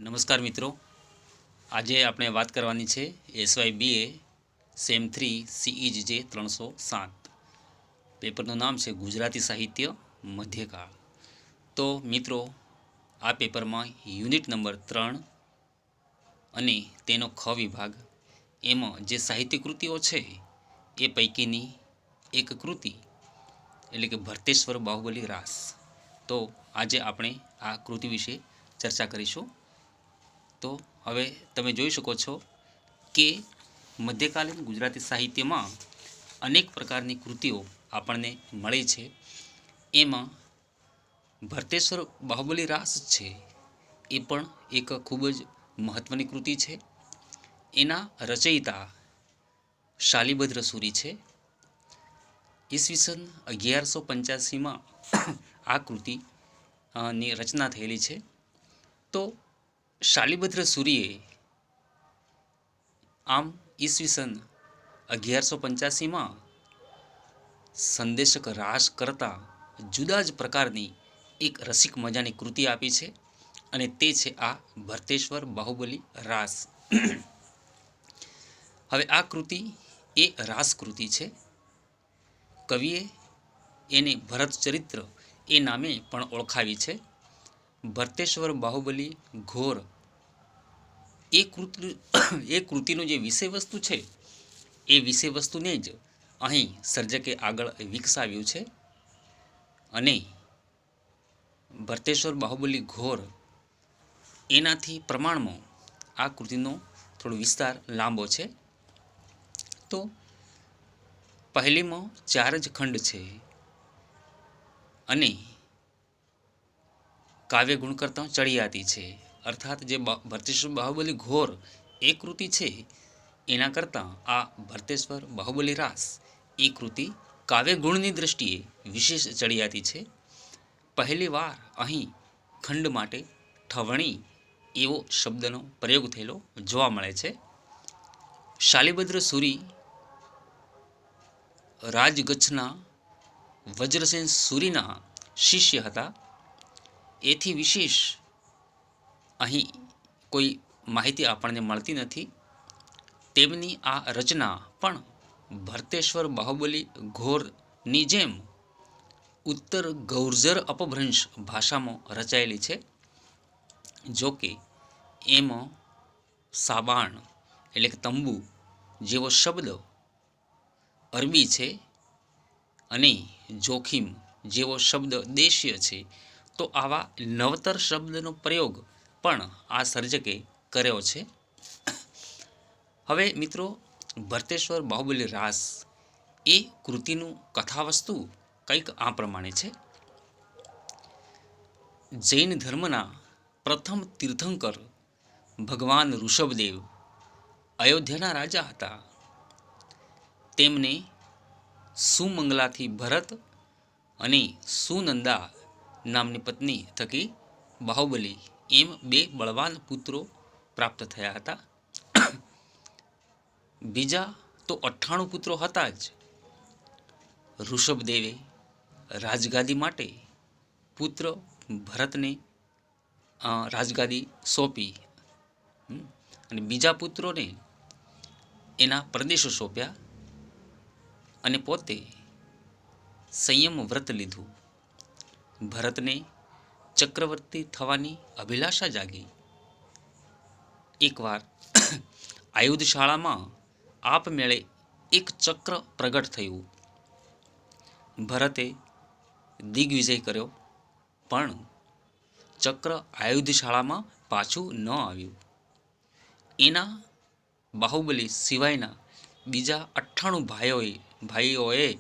નમસ્કાર મિત્રો, આજે આપણે વાત કરવાની છે એસવાય બીએ સેમ 3 CEGJ 307. પેપરનું નામ છે ગુજરાતી સાહિત્ય મધ્યકાળ. તો મિત્રો, આ પેપરમાં યુનિટ નંબર 3 અને તેનો ખ વિભાગ, એમાં જે સાહિત્ય કૃતિઓ છે એ પૈકીની એક કૃતિ એટલે કે ભરતેશ્વર બાહુબલી રાસ. તો આજે આપણે આ કૃતિ વિશે ચર્ચા કરીશું. તો હવે તમે જોઈ શકો છો કે મધ્યકાલીન ગુજરાતી સાહિત્યમાં અનેક પ્રકારની કૃતિઓ આપણને મળી છે. એમાં ભરતેશ્વર બાહુબલી રાસ છે એ પણ એક ખૂબ જ મહત્ત્વની કૃતિ છે. એના રચયિતા શાલિભદ્ર સુરી છે. ઈસવીસન 1185માં આ કૃતિ ની રચના થયેલી છે. તો શાલિભદ્ર સુરીએ આમ ઈસવીસન 1185માં સંદેશક રાસ કરતાં જુદા જ પ્રકારની એક રસિક મજાની કૃતિ આપી છે, અને તે છે આ ભરતેશ્વર બાહુબલી રાસ. હવે આ કૃતિ એ રાસ કૃતિ છે. કવિએ એને ભરત ચરિત્ર એ નામે પણ ઓળખાવી છે. ભરતેશ્વર બાહુબલી ઘોર એ કૃતિનું જે વિષય વસ્તુ છે એ વિષય વસ્તુને જ અહીં સર્જકે આગળ વિકસાવ્યું છે. અને ભરતેશ્વર બાહુબલી ઘોર એનાથી પ્રમાણમાં આ કૃતિનો થોડો વિસ્તાર લાંબો છે. તો પહેલીમાં 4 જ ખંડ છે, અને કાવ્ય ગુણ કરતાં ચડિયાતી છે. અર્થાત જે ભરતેશ્વર બાહુબલી ઘોર એ કૃતિ છે એના કરતાં આ ભરતેશ્વર બાહુબલી રાસ એ કૃતિ કાવ્ય ગુણની દ્રષ્ટિએ વિશેષ ચડિયાતી છે. પહેલી વાર અહીં ખંડ માટે ઠવણી એવો શબ્દનો પ્રયોગ થયેલો જોવા મળે છે. શાલિભદ્ર સુરી રાજગચ્છના વજ્રસેન સુરીના શિષ્ય હતા. એથી વિશેષ અહીં કોઈ માહિતી આપણને મળતી નથી. તેમની આ રચના પણ ભરતેશ્વર બાહુબલી ઘોરની જેમ ઉત્તર ગૌર્જર અપભ્રંશ ભાષામાં રચાયેલી છે. જો કે એમાં સાબાણ એટલે કે તંબુ જેવો શબ્દ અરબી છે, અને જોખીમ જેવો શબ્દ દેશીય છે. તો આવા નવતર શબ્દનો પ્રયોગ પણ આ સર્જકે કર્યો છે. હવે મિત્રો, ભરતેશ્વર બાહુબલી રાસ એ કૃતિનું કથાવસ્તુ કંઈક આ પ્રમાણે છે. જૈન ધર્મના પ્રથમ તીર્થંકર ભગવાન ઋષભદેવ અયોધ્યાના રાજા હતા. તેમને સુમંગલાથી ભરત અને સુનંદા નામની પત્ની થકી બાહુબલી એમ 2 બળવાન પુત્રો પ્રાપ્ત થયા હતા. બીજા તો 98 પુત્રો હતા જ. ઋષભદેવે રાજગાદી માટે પુત્ર ભરતને રાજગાદી સોંપી, અને બીજા પુત્રોને એના પ્રદેશો સોંપ્યા, અને પોતે સંયમ વ્રત લીધું. ભરતને ચક્રવર્તી થવાની અભિલાષા જાગી. એકવાર આયુધશાળામાં આપમેળે એક ચક્ર પ્રગટ થયું. ભરતે દિગ્વિજય કર્યો, પણ ચક્ર આયુધશાળામાં પાછું ન આવ્યું. એના બાહુબલી સિવાયના બીજા 98 ભાઈઓએ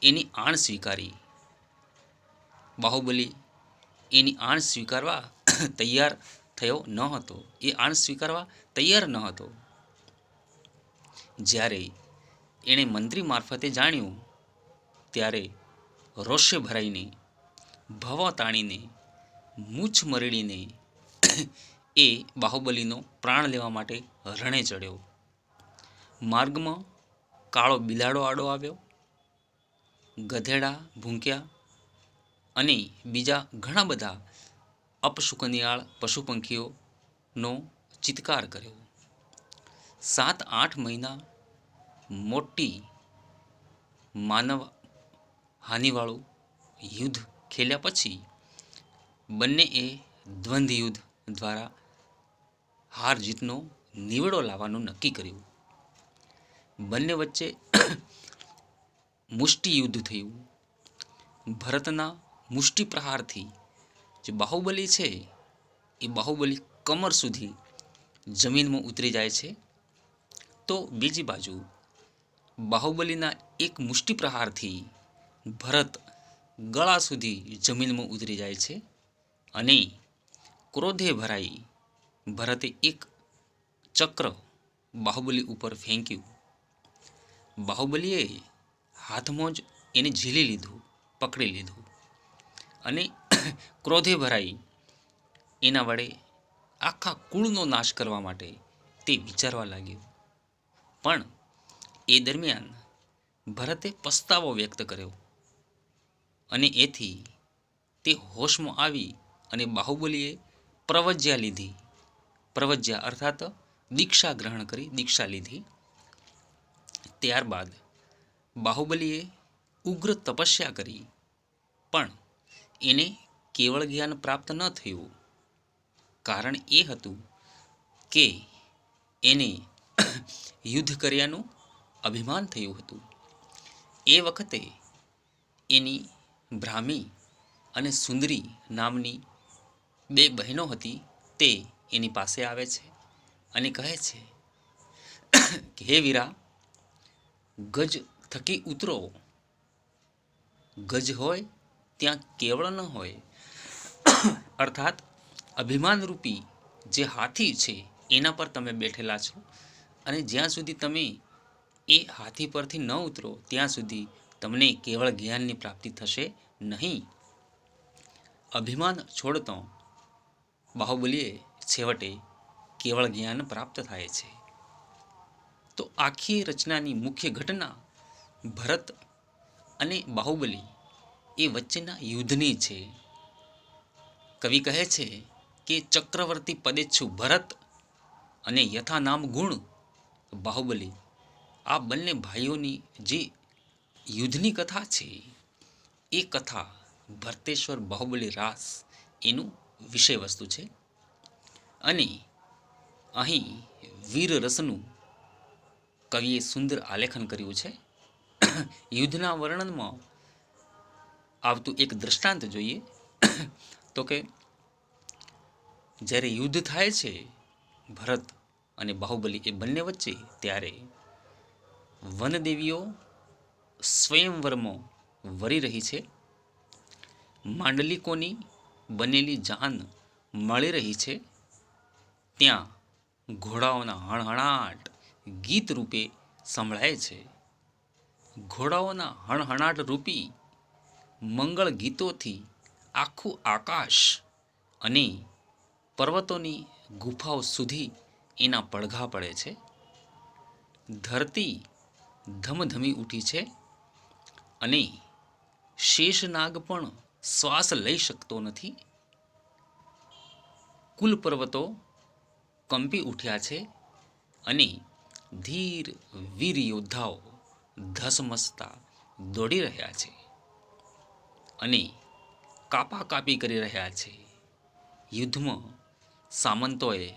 એની આણ સ્વીકારી. બાહુબલી એની આણ સ્વીકારવા તૈયાર થયો ન હતો. એ આણ સ્વીકારવા તૈયાર ન હતો. જ્યારે એણે મંત્રી મારફતે જાણ્યું, ત્યારે રોષે ભરાઈને, ભવ તાણીને, મૂછ મરડીને એ બાહુબલીનો પ્રાણ લેવા માટે રણે ચડ્યો. માર્ગમાં કાળો બિલાડો આડો આવ્યો, ગધેડા ભૂંક્યા, અને બીજા ઘણા બધા અપશુકનિયાળ પશુ પંખીઓનો ચિત્કાર કર્યો. 7-8 મહિના મોટી માનવ હાનિવાળું યુદ્ધ ખેલ્યા પછી બંનેએ દ્વંદ્વ યુદ્ધ દ્વારા હાર જીતનો નિવેડો લાવવાનું નક્કી કર્યું. બંને વચ્ચે મુષ્ટિ યુદ્ધ થયું. ભરતના મુષ્ટિ પ્રહારથી જે બાહુબલી છે એ બાહુબલી કમર સુધી જમીનમાં ઉતરી જાય છે. તો બીજી બાજુ બાહુબલીના એક મુષ્ટિ પ્રહારથી ભરત ગળા સુધી જમીનમાં ઉતરી જાય છે અને ક્રોધે ભરાઈ ભરતે એક ચક્ર બાહુબલી ઉપર ફેંક્યું. બાહુબલીએ હાથમાં જ એને ઝીલી લીધું, પકડી લીધું અને ક્રોધે ભરાઈ એના વડે આખા કુળનો નાશ કરવા માટે તે વિચારવા લાગ્યો. પણ એ દરમિયાન ભરતે પસ્તાવો વ્યક્ત કર્યો અને એથી તે હોશમાં આવી અને બાહુબલીએ પ્રવજ્યા લીધી. પ્રવજ્યા અર્થાત દીક્ષા ગ્રહણ કરી, દીક્ષા લીધી. ત્યારબાદ બાહુબલીએ ઉગ્ર તપસ્યા કરી પણ એને કેવળ જ્ઞાન પ્રાપ્ત ન થયું. કારણ એ હતું કે એને યુદ્ધ કર્યાનું અભિમાન થયું હતું. એ વખતે એની બ્રાહ્મી અને સુંદરી નામની 2 બહેનો હતી. તે એની પાસે આવે છે અને કહે છે કે હે વીરા, ગજ થકી ઉતરો. ગજ હોય ત્યાં કેવળ ન હોય. અર્થાત અભિમાનરૂપી જે હાથી છે એના પર તમે બેઠેલા છો અને જ્યાં સુધી તમે એ હાથી પરથી ન ઉતરો ત્યાં સુધી તમને કેવળ જ્ઞાનની પ્રાપ્તિ થશે નહીં. અભિમાન છોડતો બાહુબલીએ છેવટે કેવળ જ્ઞાન પ્રાપ્ત થાય છે. તો આખી રચનાની મુખ્ય ઘટના ભરત અને બાહુબલી એ વચ્ચેના યુદ્ધની છે. કવિ કહે છે કે ચક્રવર્તી પદેચ્છુ ભરત અને યથા નામ ગુણ બાહુબલી, આ બંને ભાઈઓની જે યુદ્ધની કથા છે એ કથા ભરતેશ્વર બાહુબલી રાસ એનું વિષય વસ્તુ છે. અને અહીં વીર રસનું કવિએ સુંદર આલેખન કર્યું છે. યુદ્ધના વર્ણનમાં આવતું એક દ્રષ્ટાંત જોઈએ તો કે જ્યારે યુદ્ધ થાય છે ભરત અને બાહુબલી એ બંને વચ્ચે, ત્યારે વનદેવીઓ સ્વયંવરમાં વરી રહી છે. માંડલિકોની બનેલી જાન મળી રહી છે. ત્યાં ઘોડાઓના હણહણાટ ગીત રૂપે સંભળાય છે. ઘોડાઓના હણહણાટ રૂપી મંગળ ગીતોથી આખું આકાશ અને પર્વતોની ગુફાઓ સુધી એના પડઘા પડે છે. ધરતી ધમધમી ઉઠી છે અને શેષનાગ પણ શ્વાસ લઈ શકતો નથી. કુલ પર્વતો કંપી ઉઠ્યા છે અને ધીર વીર યોદ્ધાઓ ધસમસતા દોડી રહ્યા છે અને કાપાકાપી કરી રહ્યા છે. યુદ્ધમાં સામંતોએ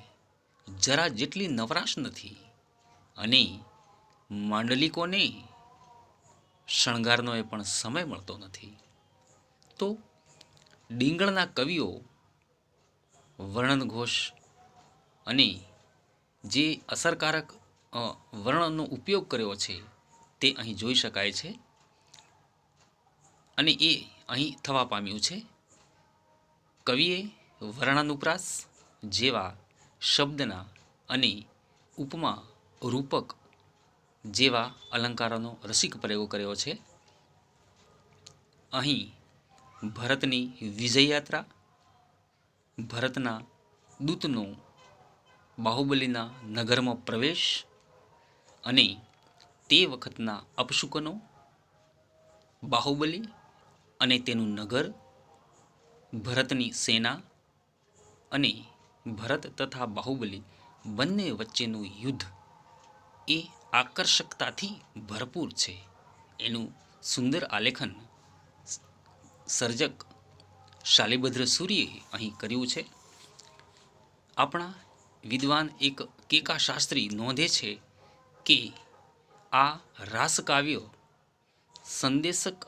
જરા જેટલી નવરાશ નથી અને માંડલિકોને શણગારનો એ પણ સમય મળતો નથી. તો ડીંગણના કવિઓ વર્ણન ઘોષ અને જે અસરકારક વર્ણનનો ઉપયોગ કર્યો છે તે અહીં જોઈ શકાય છે અને એ અહીં થવા પામ્યું છે. કવિએ વર્ણાનુપ્રાસ જેવા શબ્દના અને ઉપમા રૂપક જેવા અલંકારોનો રસિક પ્રયોગ કર્યો છે. અહીં ભરતની વિજયયાત્રા, ભરતના દૂતનો બાહુબલીના નગરમાં પ્રવેશ અને તે વખતના અપશુકનો, બાહુબલી અને તેનું નગર, ભરતની સેના અને ભરત તથા બાહુબલી બંને વચ્ચેનું યુદ્ધ એ આકર્ષકતાથી ભરપૂર છે. એનું સુંદર આલેખન સર્જક શાલિભદ્ર સૂરીએ અહીં કર્યું છે. આપણા વિદ્વાન એક કેકા શાસ્ત્રી નોંધે છે કે આ રાસકાવ્ય સંદેશક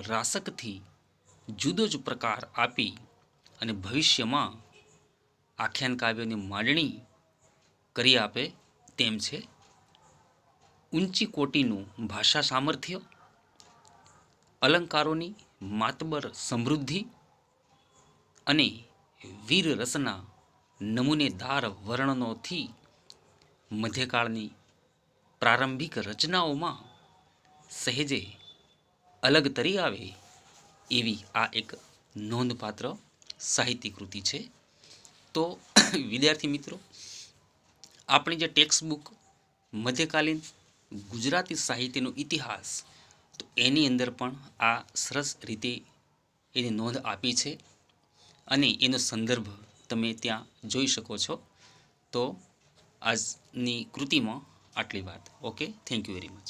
રાસકથી જુદો જ પ્રકાર આપી અને ભવિષ્યમાં આખ્યાન કાવ્યની માંડણી કરી આપે તેમ છે. ઊંચી કોટીનું ભાષા સામર્થ્ય, અલંકારોની માતબર સમૃદ્ધિ અને વીર રસના નમૂનેદાર વર્ણનોથી મધ્યકાળની પ્રારંભિક રચનાઓમાં સહેજે અલગ તરી આવે એવી આ એક નોંધપાત્ર સાહિત્ય કૃતિ છે. તો વિદ્યાર્થી મિત્રો, આપણી જે ટેક્સ્ટ બુક મધ્યકાલીન ગુજરાતી સાહિત્યનો ઇતિહાસ, તો એની અંદર પણ આ સરસ રીતે એની નોંધ આપી છે અને એનો સંદર્ભ તમે ત્યાં જોઈ શકો છો. તો આજની કૃતિમાં આટલી વાત. Okay, thank you very much.